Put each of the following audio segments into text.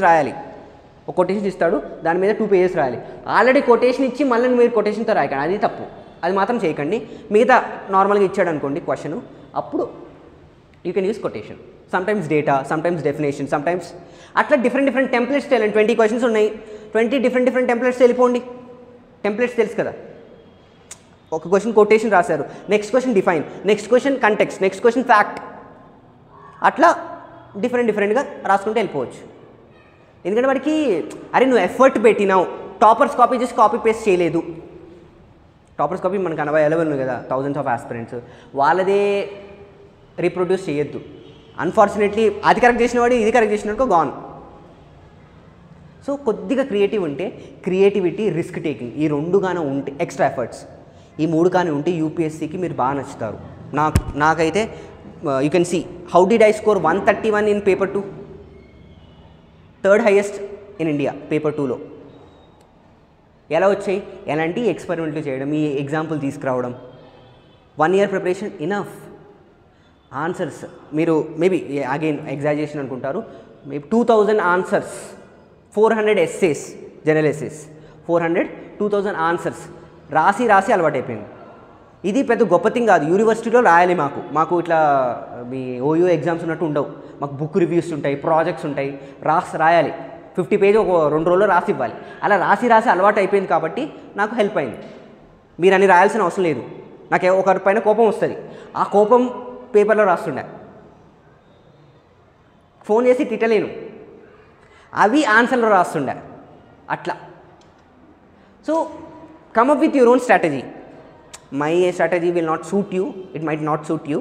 రాయాలి. ఒక కొటేషన్ ఇస్తాడు, దాని మీద 2 పేజెస్ రాయాలి. ఆల్రెడీ కొటేషన్ ఇచ్చి మళ్ళీ మీరు కొటేషన్తో రాయకండి, అది తప్పు. అది మాత్రం చేయకండి. మిగతా నార్మల్గా ఇచ్చాడు అనుకోండి క్వశ్చన్, అప్పుడు you can use quotation. Sometimes data, sometimes definition, sometimes అట్లా డిఫరెంట్ టెంప్లెట్స్ తెలియండి. 20 క్వశ్చన్స్ ఉన్నాయి, 20 డిఫరెంట్ టెంప్లెట్స్ వెళ్ళిపోండి. టెంప్లెట్స్ తెలుసు కదా, ఒక క్వశ్చన్ కొటేషన్ రాశారు, next question define, next question context, next question fact, అట్లా డిఫరెంట్గా రాసుకుంటూ వెళ్ళిపోవచ్చు. ఎందుకంటే వాడికి అరే నువ్వు ఎఫర్ట్ పెట్టినావు, టాపర్స్ కాపీ చేసి కాపీ పేస్ట్ చేయలేదు. టాపర్స్ కాపీ మనకు అవైలబుల్ ఉంది కదా, థౌజండ్స్ ఆఫ్ ఆస్పిరెంట్స్, వాళ్ళదే రీప్రొడ్యూస్ చేయొద్దు. అన్ఫార్చునేట్లీ అది కరెక్ట్ చేసిన వాడు ఇది కరెక్ట్ చేసినట్టు గాన్. సో కొద్దిగా క్రియేటివ్ ఉంటే, క్రియేటివిటీ, రిస్క్ టేకింగ్, ఈ రెండు కానీ ఉంటే, ఎక్స్ట్రా ఎఫర్ట్స్, ఈ మూడు కానీ ఉంటే యూపీఎస్సీకి మీరు బాగా నచ్చుతారు. నాకైతే you can see how did I score 131 in paper 2, third highest in India paper 2లో. ఎలా వచ్చాయి? ఎలాంటి ఎక్స్పెరిమెంట్లు చేయడం, ఈ ఎగ్జాంపుల్ తీసుకురావడం, 1 year ప్రిపరేషన్ ఇనఫ్. ఆన్సర్స్ మీరు మేబీ అగైన్ ఎగ్జాజరేషన్ అనుకుంటారు, maybe 2000 answers, 400 essays, general essays 400, 2000 answers రాసి అలవాటు అయిపోయింది. ఇది పెద్ద గొప్ప థింగ్ కాదు. యూనివర్సిటీలో రాయాలి, మాకు ఇట్లా మీ ఓయూ ఎగ్జామ్స్ ఉన్నట్టు ఉండవు. మాకు బుక్ రివ్యూస్ ఉంటాయి, ప్రాజెక్ట్స్ ఉంటాయి, రాయాలి. 50 పేజ్ ఒక 2 రోజుల్లో రాసి ఇవ్వాలి. అలా రాసి అలవాటు అయిపోయింది కాబట్టి నాకు హెల్ప్ అయింది. మీరు అని రాయాల్సిన అవసరం లేదు. నాకు ఒకరి పైన కోపం వస్తుంది, ఆ కోపం పేపర్లో రాస్తుండే, ఫోన్ చేసి తిట్టలేను, అవి ఆన్సర్లో రాస్తుండే అట్లా. So come up with your own strategy. My strategy will not suit you, it might not suit you,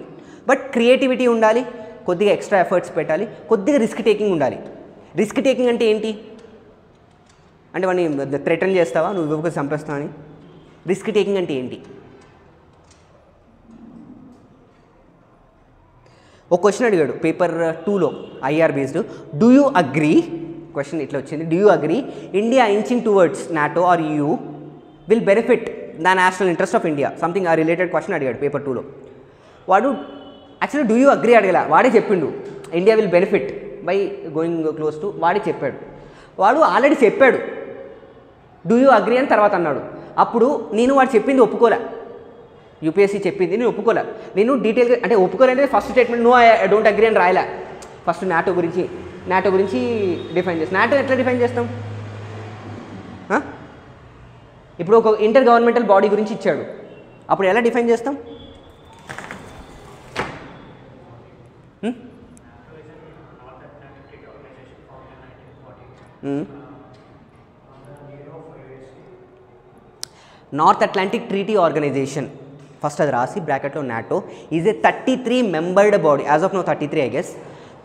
but creativity ఉండాలి, కొద్దిగా ఎక్స్ట్రా ఎఫర్ట్స్ పెట్టాలి, కొద్దిగా రిస్క్ టేకింగ్ ఉండాలి. రిస్క్ టేకింగ్ అంటే ఏంటి అంటే వాడిని థ్రెటన్ చేస్తావా, నువ్వు ఇవ్వక చంపేస్తావు అని. రిస్క్ టేకింగ్ అంటే ఏంటి? ఒక క్వశ్చన్ అడిగాడు పేపర్ 2లో, IR based. Do you agree, question ఇట్లా వచ్చింది, do you agree India inching towards NATO or you will benefit the national interest of India, something ఆ రిలేటెడ్ క్వశ్చన్ అడిగాడు పేపర్ 2లో. వాడు యాక్చువల్లీ డూ యూ అగ్రీ అడగల, వాడే చెప్పిండు India will benefit by going close to, వాడే చెప్పాడు. వాడు ఆల్రెడీ చెప్పాడు డూ యూ అగ్రీ అని తర్వాత అన్నాడు. అప్పుడు నేను వాడు చెప్పింది ఒప్పుకోలే, యూపీఎస్సీ చెప్పింది నేను ఒప్పుకోలే. నేను డీటెయిల్గా అంటే ఒప్పుకోలేంటే first statement no I don't agree అని రాయలే. ఫస్ట్ నాటో గురించి డిఫైన్ చేస్తాం. నాటో ఎట్లా డిఫైన్ చేస్తాం? ఇప్పుడు ఒక ఇంటర్ గవర్నమెంటల్ బాడీ గురించి ఇచ్చాడు, అప్పుడు ఎలా డిఫైన్ చేస్తాం? North Atlantic Treaty Organization, first అది రాసి బ్రాకెట్లో NATO is a 33 membered body, as of now 33 I guess,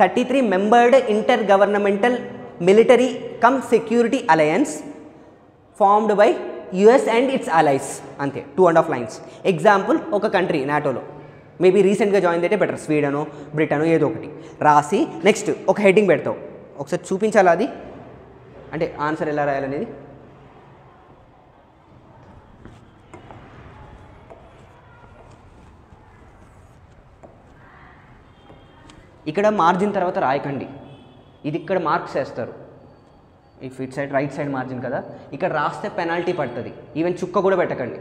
33 membered intergovernmental military cum security alliance formed by US and its allies. అంతే, 2.5 lines. Example ఒక country నాటోలో maybe రీసెంట్గా join అయితే better, స్వీడనో బ్రిటనో ఏదో ఒకటి రాసి నెక్స్ట్ ఒక హెడ్డింగ్ పెడతావు. ఒకసారి చూపించాలి అది, అంటే ఆన్సర్ ఎలా రాయాలనేది. ఇక్కడ మార్జిన్ తర్వాత రాయకండి, ఇది ఇక్కడ మార్క్స్ వేస్తారు. If it side right side margin కదా, ఇక్కడ రాస్తే పెనాల్టీ పడుతుంది. ఈవెన్ చుక్క కూడా పెట్టకండి.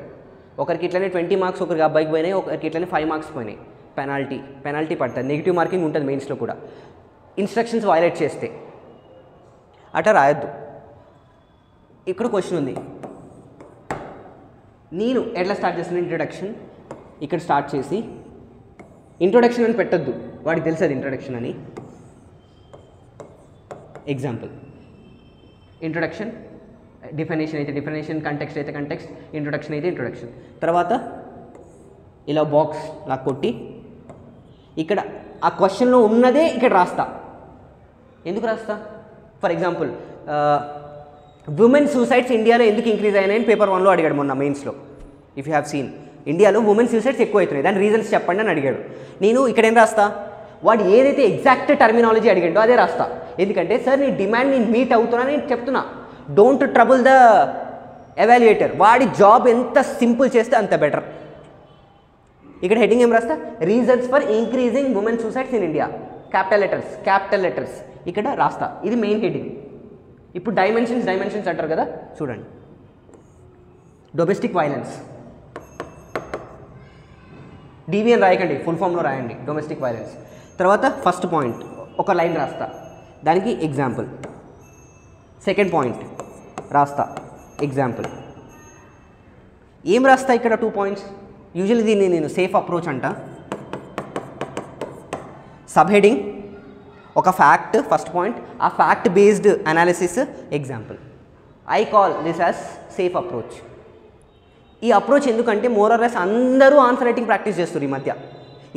ఒకరికి ఇట్లనే 20 మార్క్స్ ఒకరికి అబ్బాయికి పోయినాయి, ఒకరికి ఇట్లనే 5 మార్క్స్ పోయినాయి. పెనాల్టీ పడుతుంది. నెగిటివ్ మార్కింగ్ ఉంటుంది మెయిన్స్లో కూడా, ఇన్స్ట్రక్షన్స్ వైలేట్ చేస్తే. అట్లా రాయొద్దు. ఇక్కడ క్వశ్చన్ ఉంది, నేను ఎట్లా స్టార్ట్ చేస్తాను? ఇంట్రొడక్షన్ ఇక్కడ స్టార్ట్ చేసి, ఇంట్రొడక్షన్ అని పెట్టద్దు, వాడికి తెలుసు అది ఇంట్రొడక్షన్ అని. ఎగ్జాంపుల్ ఇంట్రొడక్షన్, డిఫినేషన్ అయితే డిఫినేషన్, కంటెక్స్ట్ అయితే కంటెక్స్ట్, ఇంట్రొడక్షన్ అయితే ఇంట్రొడక్షన్. తర్వాత ఇలా బాక్స్ లా కొట్టి ఇక్కడ ఆ క్వశ్చన్లో ఉన్నదే ఇక్కడ రాస్తా. ఎందుకు రాస్తా? ఫర్ ఎగ్జాంపుల్ ఉమెన్ సూసైడ్స్ ఇండియాలో ఎందుకు ఇంక్రీజ్ అయినాయని పేపర్ 1లో అడిగాడు మొన్న మెయిన్స్లో. ఇఫ్ యూ హ్యావ్ సీన్, ఇండియాలో ఉమెన్ సూసైడ్స్ ఎక్కువ అవుతున్నాయి, దాని రీజన్స్ చెప్పండి అని అడిగాడు. నేను ఇక్కడ ఏం రాస్తా? వాడు ఏదైతే ఎగ్జాక్ట్ టర్మినాలజీ అడిగాడో అదే రాస్తా. ఎందుకంటే సార్ నీ డిమాండ్ నేను మీట్ అవుతున్నా నేను చెప్తున్నా, డోంట్ ట్రబుల్ ద ఎవాల్యుయేటర్. వాడి జాబ్ ఎంత సింపుల్ చేస్తే అంత బెటర్. ఇక్కడ హెడ్డింగ్ ఏం రాస్తా? Reasons for increasing women suicides in India, capital letters ఇక్కడ రాస్తా. ఇది మెయిన్ హెడ్డింగ్. ఇప్పుడు డైమెన్షన్స్ అంటారు కదా, చూడండి. డొమెస్టిక్ వైలెన్స్, డీవీ అని రాయకండి, ఫుల్ ఫామ్లో రాయండి డొమెస్టిక్ వైలెన్స్. తర్వాత ఫస్ట్ పాయింట్ ఒక లైన్ రాస్తా, దానికి ఎగ్జాంపుల్. సెకండ్ పాయింట్ రాస్తా, ఎగ్జాంపుల్. ఏం రాస్తా ఇక్కడ 2 పాయింట్స్. యూజువల్లీ దీన్ని నేను సేఫ్ అప్రోచ్ అంట. సబ్ హెడింగ్ ఒక ఫ్యాక్ట్, ఫస్ట్ పాయింట్, ఆ fact based analysis, example. I call this as safe approach. ఈ అప్రోచ్ ఎందుకంటే మోరర్లెస్ అందరూ ఆన్సర్ రైటింగ్ ప్రాక్టీస్ చేస్తారు ఈ మధ్య.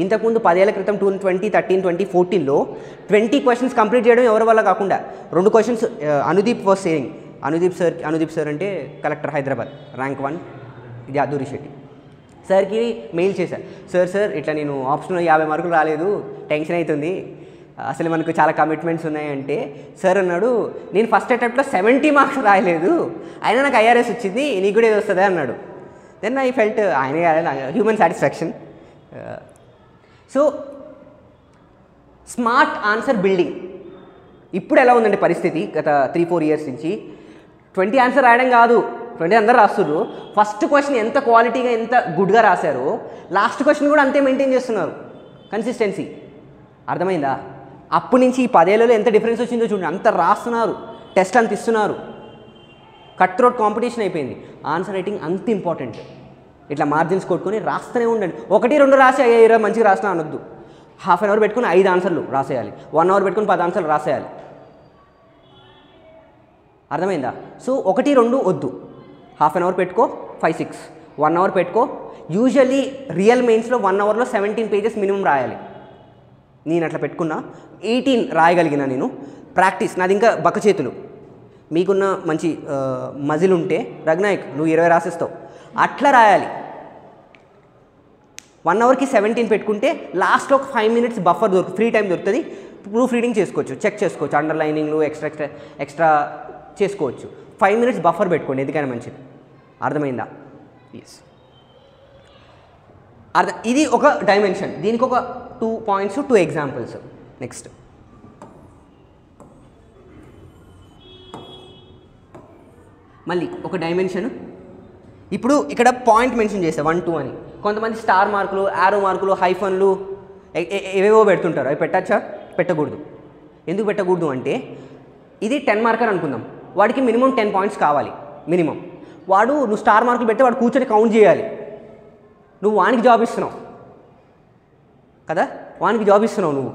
ఇంతకుముందు 10 ఏళ్ల క్రితం 2013, 2014లో 20 క్వశ్చన్స్ కంప్లీట్ చేయడం ఎవరి వల్ల కాకుండా 2 questions Anudeep was saying. Anudeep sir అంటే కలెక్టర్ హైదరాబాద్, ర్యాంక్ 1, ఇది అదూరి శెట్టి సార్కి మెయిల్ చేశారు. సార్ ఇట్లా నేను ఆప్షన్లో 50 మార్కులు రాలేదు, టెన్షన్ అవుతుంది, అసలు మనకు చాలా కమిట్మెంట్స్ ఉన్నాయంటే సార్ అన్నాడు, నేను ఫస్ట్ అటెంప్ట్లో 70 మార్క్స్ రాయలేదు, అయినా నాకు IRS వచ్చింది, నీకు కూడా ఏది వస్తుందా అన్నాడు. దెన్ ఐ ఫెల్ట్ ఆయన human satisfaction. So smart answer building ఇప్పుడు ఎలా ఉందండి పరిస్థితి? గత 3-4 ఇయర్స్ నుంచి 20 ఆన్సర్ రాయడం కాదు, 20 అందరు రాస్తున్నారు. ఫస్ట్ క్వశ్చన్ ఎంత క్వాలిటీగా ఎంత గుడ్గా రాశారో లాస్ట్ క్వశ్చన్ కూడా అంతే మెయింటైన్ చేస్తున్నారు, కన్సిస్టెన్సీ. అర్థమైందా? అప్పటి నుంచి ఈ 10 ఏళ్లలో ఎంత డిఫరెన్స్ వచ్చిందో చూడండి. అంత రాస్తున్నారు, టెస్ట్ అంత ఇస్తున్నారు, కట్ త్రోట్ కాంపిటీషన్ అయిపోయింది. ఆన్సర్ రైటింగ్ అంత ఇంపార్టెంట్. ఇట్లా మార్జిన్స్ కొట్టుకొని రాస్తూనే ఉండండి. 1-2 రాసి 20 మంచిగా రాసినా అనొద్దు. హాఫ్ అన్ అవర్ పెట్టుకుని 5 ఆన్సర్లు రాసేయాలి, 1 అవర్ పెట్టుకుని 10 ఆన్సర్లు రాసేయాలి. అర్థమైందా? సో 1-2 వద్దు, హాఫ్ అన్ అవర్ పెట్టుకో, 5-6, 1 అవర్ పెట్టుకో. యూజువల్లీ రియల్ మెయిన్స్లో 1 అవర్లో 17 పేజెస్ మినిమం రాయాలి. నేను అట్లా పెట్టుకున్నా, 18 రాయగలిగిన నేను. ప్రాక్టీస్ నాది ఇంకా బక్క చేతులు. మీకున్న మంచి మజిల్ ఉంటే రఘునాయక్ నువ్వు 20 రాసేస్తావు, అట్లా రాయాలి. 1 అవర్కి 17 పెట్టుకుంటే లాస్ట్లో ఒక 5 మినిట్స్ బఫర్ ఫ్రీ టైం దొరుకుతుంది. ప్రూఫ్ రీడింగ్ చేసుకోవచ్చు, చెక్ చేసుకోవచ్చు, అండర్లైనింగ్లు ఎక్స్ట్రా చేసుకోవచ్చు. 5 మినిట్స్ బఫర్ పెట్టుకోండి, ఎందుకైనా మంచిది. అర్థమైందా? ఎస్. ఇది ఒక డైమెన్షన్. దీనికి ఒక 2 పాయింట్స్, 2 ఎగ్జాంపుల్స్. నెక్స్ట్ మళ్ళీ ఒక డైమెన్షన్. ఇప్పుడు ఇక్కడ పాయింట్ మెన్షన్ చేసా 1, 2 అని. కొంతమంది స్టార్ మార్కులు, యారో మార్కులు, హైఫన్లు ఏవేవో పెడుతుంటారు. అవి పెట్టచ్చా? పెట్టకూడదు. ఎందుకు పెట్టకూడదు అంటే ఇది 10 మార్కర్ అనుకుందాం, వాడికి మినిమం 10 పాయింట్స్ కావాలి మినిమం. వాడు నువ్వు స్టార్ మార్కులు పెడితే వాడు కూర్చొని కౌంట్ చేయాలి. నువ్వు వానికి జాబ్ ఇస్తున్నావు కదా, వానికి జాబ్ ఇస్తున్నావు, నువ్వు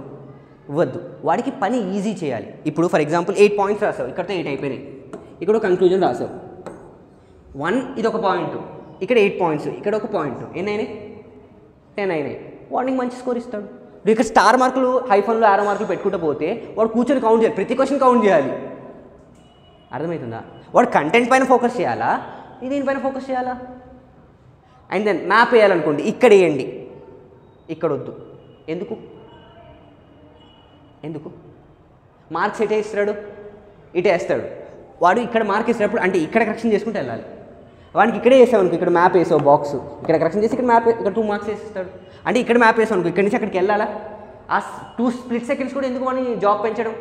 ఇవ్వద్దు. వాడికి పని ఈజీ చేయాలి. ఇప్పుడు ఫర్ ఎగ్జాంపుల్ 8 పాయింట్స్ రాసావు, ఇక్కడతో 8 అయిపోయినాయి. ఇక్కడ కంక్లూజన్ రాసావు 1, ఇది ఒక పాయింట్, ఇక్కడ 8 పాయింట్స్, ఇక్కడ ఒక పాయింట్, ఎన్ని అయినాయి? 10 అయినాయి. వాడికి మంచి స్కోర్ ఇస్తాడు. నువ్వు ఇక్కడ స్టార్ మార్కులు, హైఫన్లు, ఆరో మార్కులు పెట్టుకుంటూ పోతే వాడు కూర్చొని కౌంట్ చేయాలి, ప్రతి క్వశ్చన్ కౌంట్ చేయాలి. అర్థమవుతుందా? వాడు కంటెంట్ పైన ఫోకస్ చేయాలా, దీనిపైన ఫోకస్ చేయాలా? అండ్ దెన్ మ్యాప్ వేయాలనుకోండి, ఇక్కడ వేయండి, ఇక్కడ వద్దు. ఎందుకు మార్క్స్ ఎటే ఇస్తాడు? ఇటే వేస్తాడు. వాడు ఇక్కడ మార్క్ ఇచ్చినప్పుడు అంటే ఇక్కడ కరెక్షన్ చేసుకుంటూ వెళ్ళాలి. వాడికి ఇక్కడే వేసావు అనుకో, ఇక్కడ మ్యాప్ వేసావు బాక్స్, ఇక్కడ కరెక్షన్ చేసి ఇక్కడ మ్యాప్, ఇక్కడ 2 మార్క్స్ వేసిస్తాడు. అంటే ఇక్కడ మ్యాప్ వేసావు అనుకో, ఇక్కడి నుంచి అక్కడికి వెళ్ళాలా? ఆ 2 స్ప్లిట్ సెకండ్స్ కూడా ఎందుకు వాడిని జాబ్ పెంచడం?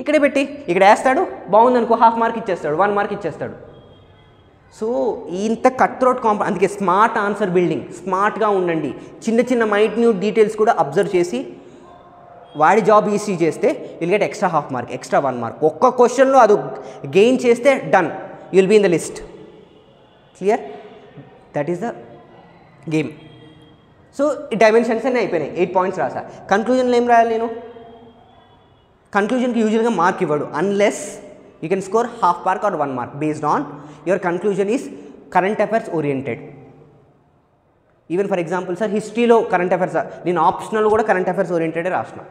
ఇక్కడే పెట్టి ఇక్కడ వేస్తాడు, బాగుందనుకో ½ మార్క్ ఇచ్చేస్తాడు, 1 మార్క్ ఇచ్చేస్తాడు. సో ఇంత కట్ త్రోట్ అందుకే స్మార్ట్ ఆన్సర్ బిల్డింగ్. స్మార్ట్గా ఉండండి, చిన్న మైన్యూట్ డీటెయిల్స్ కూడా అబ్జర్వ్ చేసి వాడి జాబ్ ఈజీ చేస్తే will get extra ½ mark, extra 1 mark. ఒక్క క్వశ్చన్లో అది గెయిన్ చేస్తే done, you will be in the list. Clear? That is the game. So ఈ డైమెన్షన్స్ అన్నీ అయిపోయినాయి. 8 పాయింట్స్ రాసా. కన్క్లూజన్లో ఏం రాయాలి నేను? కన్క్లూజన్కి యూజువల్గా మార్క్ ఇవ్వడు unless you can score ½ mark or 1 mark based on your conclusion is current affairs oriented. Even for example sir హిస్టరీలో కరెంట్ అఫైర్స్, నేను ఆప్షనల్ కూడా కరెంట్ అఫైర్స్ ఓరియంటెడే రాసిన.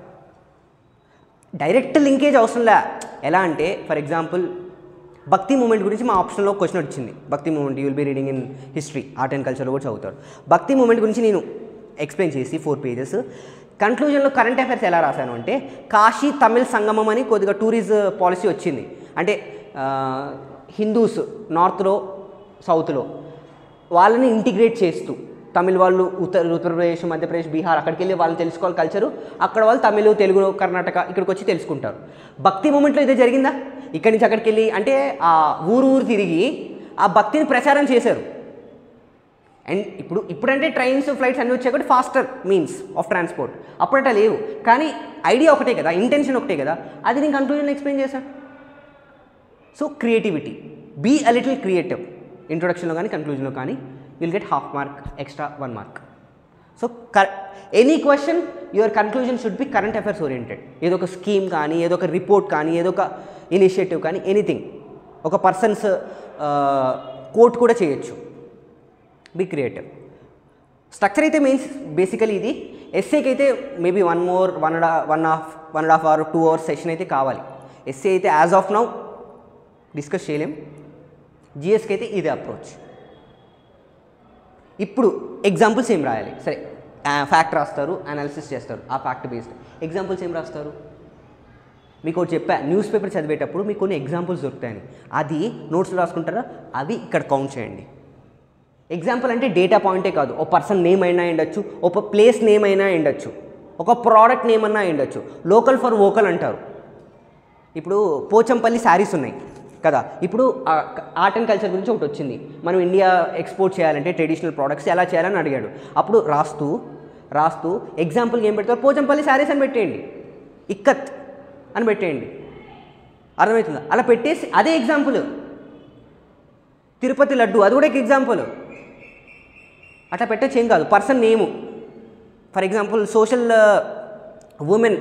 డైరెక్ట్ లింకేజ్ అవసరంలే. ఎలా అంటే ఫర్ ఎగ్జాంపుల్ భక్తి మూమెంట్ గురించి మా ఆప్షన్లో క్వశ్చన్ వచ్చింది. Bhakti movement you will be reading in history, art and కల్చర్లో కూడా చదువుతారు. భక్తి మూమెంట్ గురించి నేను ఎక్స్ప్లెయిన్ చేసి 4 పేజెస్. కన్క్లూజన్లో కరెంట్ అఫైర్స్ ఎలా రాశాను అంటే కాశీ తమిళ్ సంగమం అని కొద్దిగా టూరిజం పాలసీ వచ్చింది. అంటే హిందూస్ నార్త్లో సౌత్లో వాళ్ళని ఇంటిగ్రేట్ చేస్తూ, తమిళ్ వాళ్ళు ఉత్తరప్రదేశ్, మధ్యప్రదేశ్, బీహార్ అక్కడికి వెళ్ళి వాళ్ళు తెలుసుకోవాలి కల్చరు, అక్కడ వాళ్ళు తమిళ్, తెలుగు, కర్ణాటక ఇక్కడికి వచ్చి తెలుసుకుంటారు. భక్తి మూమెంట్లో ఇదే జరిగిందా? ఇక్కడి నుంచి అక్కడికి వెళ్ళి అంటే ఆ ఊరు తిరిగి ఆ భక్తిని ప్రచారం చేశారు. అండ్ ఇప్పుడంటే ట్రైన్స్ ఫ్లైట్స్ అన్నీ వచ్చాయి కాబట్టి ఫాస్టర్ మీన్స్ ఆఫ్ ట్రాన్స్పోర్ట్. అప్పుడట లేవు, కానీ ఐడియా ఒకటే కదా, ఇంటెన్షన్ ఒకటే కదా, అది నేను కన్క్లూజన్లో ఎక్స్ప్లెయిన్ చేశాను. So creativity, be a little creative. ఇంట్రొడక్షన్లో కానీ కన్క్లూజన్లో కానీ will get half mark extra 1 mark. So any question your conclusion should be current affairs oriented. ఏదో ఒక స్కీమ్ కానీ, ఏదో ఒక రిపోర్ట్ కానీ, ఏదో ఒక ఇనిషియేటివ్ కానీ, ఎనీథింగ్. ఒక పర్సన్స్ కోట్ కూడా చేయొచ్చు. Be creative. స్ట్రక్చర్ అయితే మీన్స్ బేసికలీ ఇది. ఎస్సేకి అయితే మేబీ 1.5 అవర్ 2 అవర్స్ సెషన్ అయితే కావాలి. ఎస్సే అయితే యాజ్ ఆఫ్ నౌ డిస్కస్ చేయలేం. జిఎస్కి అయితే ఇదే అప్రోచ్. ఇప్పుడు ఎగ్జాంపుల్స్ ఏం రాయాలి? సరే, ఫ్యాక్ట్ రాస్తారు, అనాలిసిస్ చేస్తారు, ఆ ఫ్యాక్ట్ బేస్డ్. ఎగ్జాంపుల్స్ ఏం రాస్తారు? మీకు ఒకటి చెప్పా, న్యూస్ పేపర్ చదివేటప్పుడు మీకు కొన్ని ఎగ్జాంపుల్స్ దొరుకుతాయని. అది నోట్స్లో రాసుకుంటారా, అవి ఇక్కడ కౌంట్ చేయండి. ఎగ్జాంపుల్ అంటే డేటా పాయింటే కాదు, ఒక పర్సన్ నేమ్ అయినా ఉండొచ్చు, ఒక ప్లేస్ నేమ్ అయినా ఉండొచ్చు, ఒక ప్రోడక్ట్ నేమ్ అన్నా ఉండొచ్చు. లోకల్ ఫర్ వోకల్ అంటారు. ఇప్పుడు పోచంపల్లి శారీస్ ఉన్నాయి కదా, ఇప్పుడు ఆర్ట్ అండ్ కల్చర్ గురించి ఒకటి వచ్చింది. మనం ఇండియా ఎక్స్పోర్ట్ చేయాలంటే ట్రెడిషనల్ ప్రోడక్ట్స్ ఎలా చేయాలని అడిగాడు. అప్పుడు రాస్తూ ఎగ్జాంపుల్కి ఏం పెడతారు? పోచంపల్లి శారీస్ అని పెట్టేయండి, ఇక్కత్ అని పెట్టేయండి. అర్థమవుతుందా? అలా పెట్టేసి అదే ఎగ్జాంపుల్. తిరుపతి లడ్డు, అది కూడా ఒక ఎగ్జాంపుల్. అట్లా పెట్టచ్చు, ఏం కాదు. Person name, for example social women